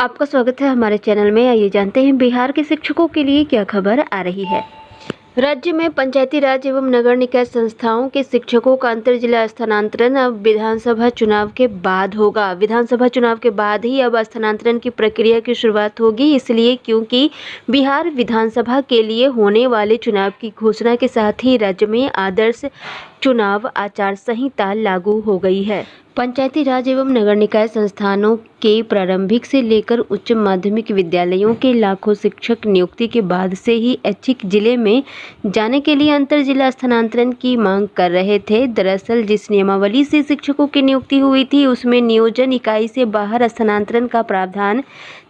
आपका स्वागत है हमारे चैनल में। आइए जानते हैं बिहार के शिक्षकों के लिए क्या खबर आ रही है। राज्य में पंचायती राज एवं नगर निकाय संस्थाओं के शिक्षकों का अंतर जिला स्थानांतरण अब विधानसभा चुनाव के बाद होगा। विधानसभा चुनाव के बाद ही अब स्थानांतरण की प्रक्रिया की शुरुआत होगी, इसलिए क्योंकि बिहार विधानसभा के लिए होने वाले चुनाव की घोषणा के साथ ही राज्य में आदर्श चुनाव आचार संहिता लागू हो गई है। पंचायती राज एवं नगर निकाय संस्थानों के प्रारंभिक से लेकर उच्च माध्यमिक विद्यालयों के लाखों शिक्षक नियुक्ति के बाद से ही ऐच्छिक जिले में जाने के लिए अंतर जिला स्थानांतरण की मांग कर रहे थे। दरअसल जिस नियमावली से शिक्षकों की नियुक्ति हुई थी उसमें नियोजन इकाई से बाहर स्थानांतरण का प्रावधान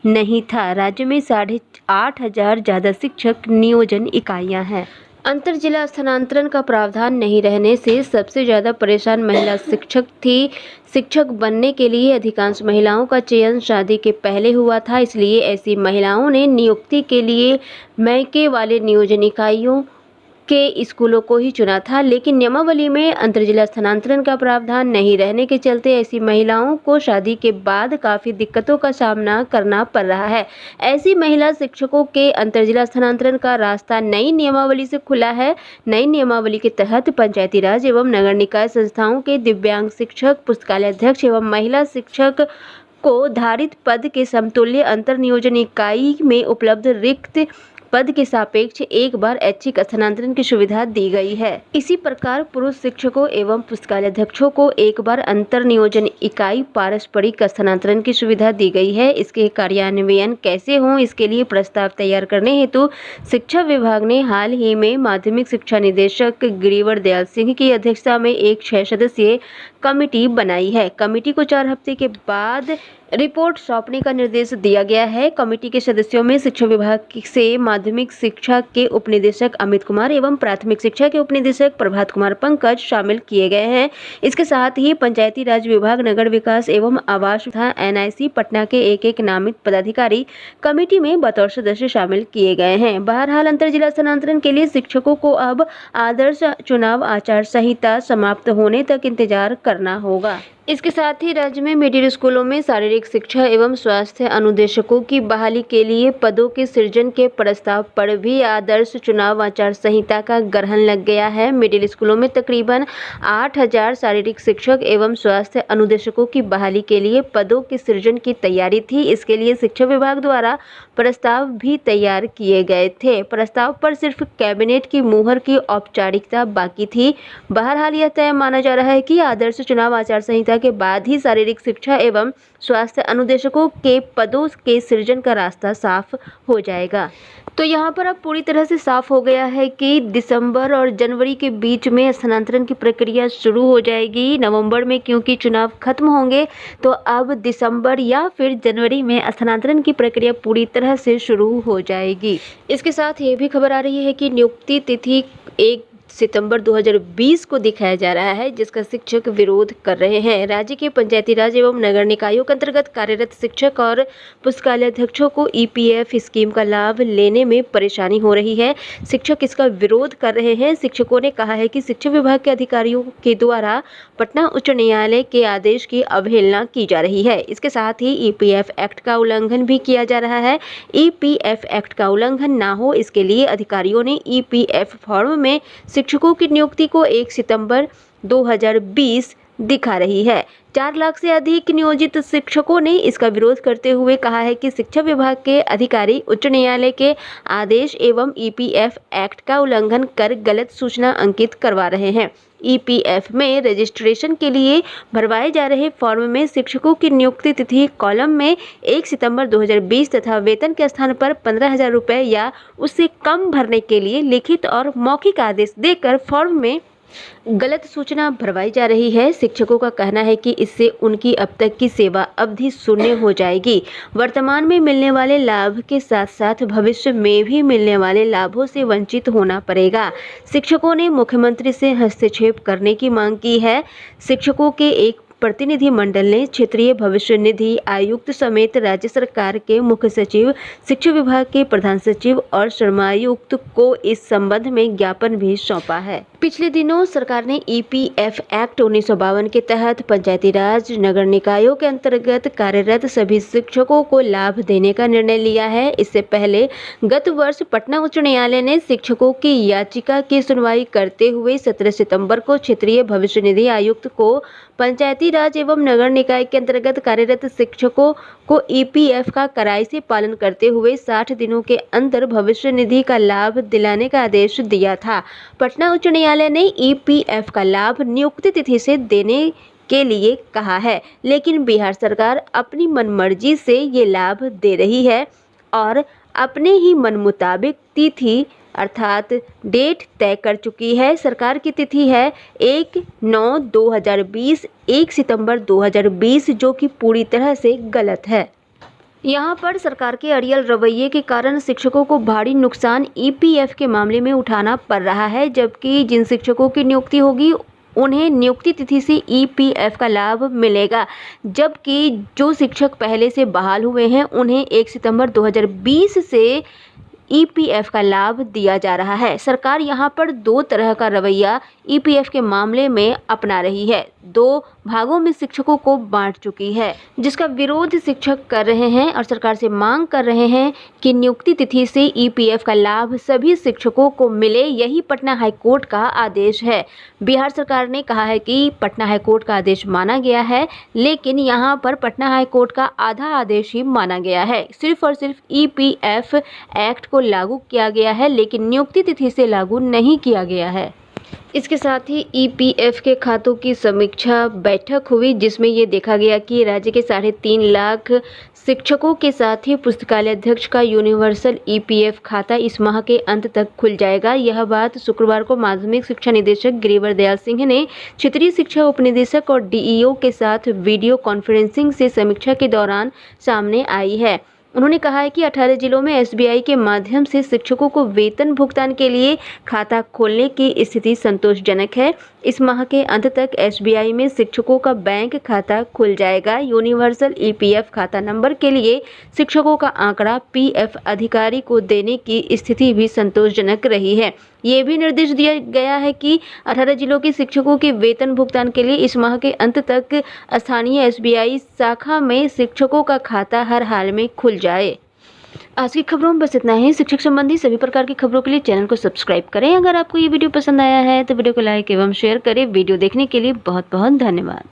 नहीं था। राज्य में 8,500 ज्यादा शिक्षक नियोजन इकाइयां हैं। अंतर जिला स्थानांतरण का प्रावधान नहीं रहने से सबसे ज़्यादा परेशान महिला शिक्षक थी। शिक्षक बनने के लिए अधिकांश महिलाओं का चयन शादी के पहले हुआ था, इसलिए ऐसी महिलाओं ने नियुक्ति के लिए मैके वाले नियोजन इकाइयों के स्कूलों को ही चुना था। लेकिन नियमावली में अंतर जिला स्थानांतरण का प्रावधान नहीं रहने के चलते ऐसी महिलाओं को शादी के बाद काफ़ी दिक्कतों का सामना करना पड़ रहा है। ऐसी महिला शिक्षकों के अंतर जिला स्थानांतरण का रास्ता नई नियमावली से खुला है। नई नियमावली के तहत पंचायती राज एवं नगर निकाय संस्थाओं के दिव्यांग शिक्षक, पुस्तकालय अध्यक्ष एवं महिला शिक्षक को धारित पद के समतुल्य अंतर नियोजन इकाई में उपलब्ध रिक्त पद के सापेक्ष एक बार ऐच्छिक स्थानांतरण की सुविधा दी गई है। इसी प्रकार पुरुष शिक्षकों एवं पुस्तकालय अध्यक्षों को एक बार अंतर नियोजन इकाई पारस्परिक स्थानांतरण की सुविधा दी गई है। इसके कार्यान्वयन कैसे हो, इसके लिए प्रस्ताव तैयार करने हेतु शिक्षा विभाग ने हाल ही में माध्यमिक शिक्षा निदेशक गिरिवर दयाल सिंह की अध्यक्षता में एक 6 सदस्यीय कमेटी बनाई है। कमेटी को 4 हफ्ते के बाद रिपोर्ट सौंपने का निर्देश दिया गया है। कमेटी के सदस्यों में शिक्षा विभाग से माध्यमिक शिक्षा के उपनिदेशक अमित कुमार एवं प्राथमिक शिक्षा के उपनिदेशक प्रभात कुमार पंकज शामिल किए गए हैं। इसके साथ ही पंचायती राज विभाग, नगर विकास एवं आवास तथा NIC पटना के एक नामित पदाधिकारी कमेटी में बतौर सदस्य शामिल किए गए हैं। बहरहाल अंतर जिला स्थानांतरण के लिए शिक्षकों को अब आदर्श चुनाव आचार संहिता समाप्त होने तक इंतजार करना होगा। इसके साथ ही राज्य में मिडिल स्कूलों में शारीरिक शिक्षा एवं स्वास्थ्य अनुदेशकों की बहाली के लिए पदों के सृजन के प्रस्ताव पर भी आदर्श चुनाव आचार संहिता का ग्रहण लग गया है। मिडिल स्कूलों में तकरीबन 8,000 शारीरिक शिक्षक एवं स्वास्थ्य अनुदेशकों की बहाली के लिए पदों के सृजन की तैयारी थी। इसके लिए शिक्षा विभाग द्वारा प्रस्ताव भी तैयार किए गए थे। प्रस्ताव पर सिर्फ कैबिनेट की मुहर की औपचारिकता बाकी थी। बहरहाल यह तय माना जा रहा है कि आदर्श चुनाव आचार संहिता के बाद ही शारीरिक शिक्षा एवं स्वास्थ्य अनुदेशकों के पदों के सृजन का रास्ता साफ हो जाएगा। तो यहाँ पर अब पूरी तरह से साफ हो गया है कि दिसंबर और जनवरी के बीच में स्थानांतरण की प्रक्रिया शुरू हो जाएगी। नवंबर में क्योंकि चुनाव खत्म होंगे तो अब दिसंबर या फिर जनवरी में स्थानांतरण की प्रक्रिया पूरी तरह से शुरू हो जाएगी। इसके साथ ये भी खबर आ रही है कि नियुक्ति तिथि 1 सितंबर 2020 को दिखाया जा रहा है, जिसका शिक्षक विरोध कर रहे हैं। राज्य के पंचायती राज एवं नगर निकायों के अंतर्गत कार्यरत शिक्षक और पुस्तकालय अध्यक्षों को EPF स्कीम का लाभ लेने में परेशानी हो रही है। शिक्षक इसका विरोध कर रहे हैं। शिक्षकों ने कहा है कि शिक्षा विभाग के अधिकारियों के द्वारा पटना उच्च न्यायालय के आदेश की अवहेलना की जा रही है। इसके साथ ही EPF एक्ट का उल्लंघन भी किया जा रहा है। EPF एक्ट का उल्लंघन ना हो, इसके लिए अधिकारियों ने EPF फॉर्म में शिक्षकों की नियुक्ति को 1 सितंबर 2020 दिखा रही है। 4 लाख से अधिक नियोजित शिक्षकों ने इसका विरोध करते हुए कहा है कि शिक्षा विभाग के अधिकारी उच्च न्यायालय के आदेश एवं EPF एक्ट का उल्लंघन कर गलत सूचना अंकित करवा रहे हैं। EPF में रजिस्ट्रेशन के लिए भरवाए जा रहे फॉर्म में शिक्षकों की नियुक्ति तिथि कॉलम में 1 सितंबर 2020 तथा वेतन के स्थान पर 15,000 रुपये या उससे कम भरने के लिए लिखित और मौखिक आदेश देकर फॉर्म में गलत सूचना भरवाई जा रही है। शिक्षकों का कहना है कि इससे उनकी अब तक की सेवा अवधि शून्य हो जाएगी। वर्तमान में मिलने वाले लाभ के साथ साथ भविष्य में भी मिलने वाले लाभों से वंचित होना पड़ेगा। शिक्षकों ने मुख्यमंत्री से हस्तक्षेप करने की मांग की है। शिक्षकों के एक प्रतिनिधि मंडल ने क्षेत्रीय भविष्य निधि आयुक्त समेत राज्य सरकार के मुख्य सचिव, शिक्षा विभाग के प्रधान सचिव और श्रमायुक्त को इस संबंध में ज्ञापन भी सौंपा है। पिछले दिनों सरकार ने ईपीएफ एक्ट 1952 के तहत पंचायती राज नगर निकायों के अंतर्गत कार्यरत सभी शिक्षकों को लाभ देने का निर्णय लिया है। इससे पहले गत वर्ष पटना उच्च न्यायालय ने शिक्षकों की याचिका की सुनवाई करते हुए 17 सितंबर को क्षेत्रीय भविष्य निधि आयुक्त को पंचायती राज एवं नगर निकाय के अंतर्गत कार्यरत शिक्षकों को ईपीएफ का कड़ाई से पालन करते हुए 60 दिनों के अंदर भविष्य निधि का लाभ दिलाने का आदेश दिया था। पटना उच्च न्यायालय ने ईपीएफ का लाभ नियुक्ति तिथि से देने के लिए कहा है, लेकिन बिहार सरकार अपनी मनमर्जी से ये लाभ दे रही है और अपने ही मन मुताबिक तिथि अर्थात डेट तय कर चुकी है। सरकार की तिथि है 1/9/2020, 1 सितंबर 2020, जो कि पूरी तरह से गलत है। यहाँ पर सरकार के अड़ियल रवैये के कारण शिक्षकों को भारी नुकसान ईपीएफ के मामले में उठाना पड़ रहा है, जबकि जिन शिक्षकों की नियुक्ति होगी उन्हें नियुक्ति तिथि से ईपीएफ का लाभ मिलेगा, जबकि जो शिक्षक पहले से बहाल हुए हैं उन्हें 1 सितंबर 2020 से ईपीएफ का लाभ दिया जा रहा है। सरकार यहां पर दो तरह का रवैया ईपीएफ के मामले में अपना रही है। दो भागों में शिक्षकों को बांट चुकी है, जिसका विरोध शिक्षक कर रहे हैं और सरकार से मांग कर रहे हैं कि नियुक्ति तिथि से ईपीएफ का लाभ सभी शिक्षकों को मिले। यही पटना हाईकोर्ट का आदेश है। बिहार सरकार ने कहा है कि पटना हाईकोर्ट का आदेश माना गया है, लेकिन यहाँ पर पटना हाईकोर्ट का आधा आदेश ही माना गया है। सिर्फ और सिर्फ ईपीएफ एक्ट को लागू किया गया है, लेकिन नियुक्ति तिथि से लागू नहीं किया गया है। इसके साथ ही ईपीएफ के खातों की समीक्षा बैठक हुई, जिसमें ये देखा गया कि राज्य के 3.5 लाख शिक्षकों के साथ ही पुस्तकालय अध्यक्ष का यूनिवर्सल ईपीएफ खाता इस माह के अंत तक खुल जाएगा। यह बात शुक्रवार को माध्यमिक शिक्षा निदेशक गिरिवर दयाल सिंह ने क्षेत्रीय शिक्षा उपनिदेशक और डीईओ के साथ वीडियो कॉन्फ्रेंसिंग से समीक्षा के दौरान सामने आई है। उन्होंने कहा है कि 18 जिलों में एसबीआई के माध्यम से शिक्षकों को वेतन भुगतान के लिए खाता खोलने की स्थिति संतोषजनक है। इस माह के अंत तक एसबीआई में शिक्षकों का बैंक खाता खुल जाएगा। यूनिवर्सल ईपीएफ खाता नंबर के लिए शिक्षकों का आंकड़ा पीएफ अधिकारी को देने की स्थिति भी संतोषजनक रही है। ये भी निर्देश दिया गया है कि 18 जिलों के शिक्षकों के वेतन भुगतान के लिए इस माह के अंत तक स्थानीय एसबीआई शाखा में शिक्षकों का खाता हर हाल में खुल जाए। आज की खबरों में बस इतना ही। शिक्षक संबंधी सभी प्रकार की खबरों के लिए चैनल को सब्सक्राइब करें। अगर आपको ये वीडियो पसंद आया है तो वीडियो को लाइक एवं शेयर करें। वीडियो देखने के लिए बहुत बहुत धन्यवाद।